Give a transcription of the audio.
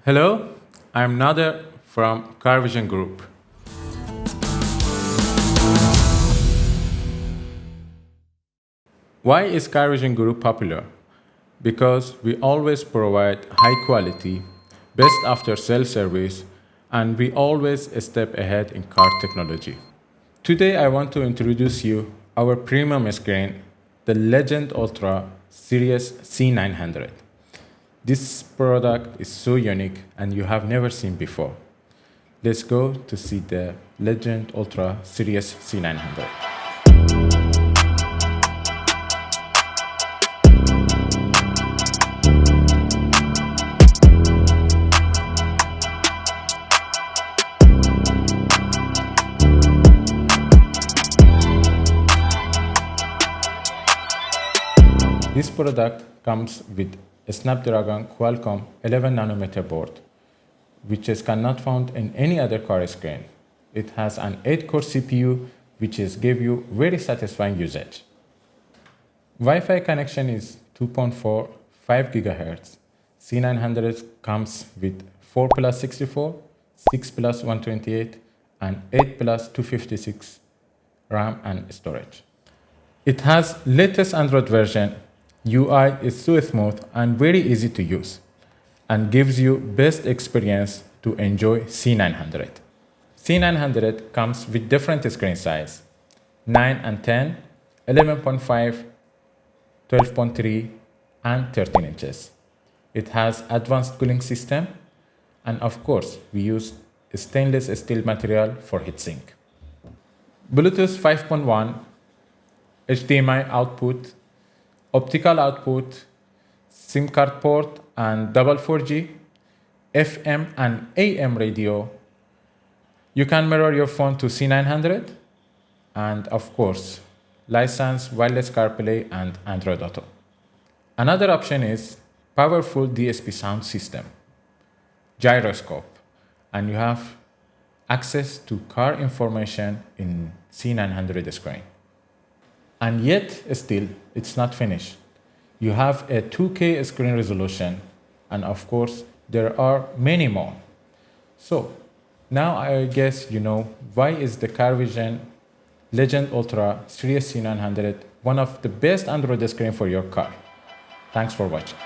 Hello, I'm Nader from CarVision Group. Why is CarVision Group popular? Because we always provide high quality, best after sales service, and we always a step ahead in car technology. Today I want to introduce you our premium screen, the Legend Ultra Series C900. This product is so unique and you have never seen before. Let's go to see the Legend Ultra Series C900. This product comes with a Snapdragon Qualcomm 11nm board, which is cannot found in any other car screen. It has an 8-core CPU, which is give you very satisfying usage. Wi-Fi connection is 2.4, 5 GHz. C900 comes with 4 plus 64, 6 plus 128, and 8 plus 256 RAM and storage. It has latest Android version. UI is so smooth and very easy to use and gives you best experience to enjoy C900. C900 comes with different screen size, 9 and 10, 11.5, 12.3 and 13 inches. It has advanced cooling system and of course we use stainless steel material for heatsink. Bluetooth 5.1, HDMI output, optical output, SIM card port and double 4G, FM and AM radio. You can mirror your phone to C900 and of course, license wireless CarPlay and Android Auto. Another option is powerful DSP sound system, gyroscope, and you have access to car information in C900 screen. And yet, still, it's not finished. You have a 2K screen resolution, and of course, there are many more. So, now I guess you know why is the CarVision Legend Ultra Series C900 one of the best Android screen for your car. Thanks for watching.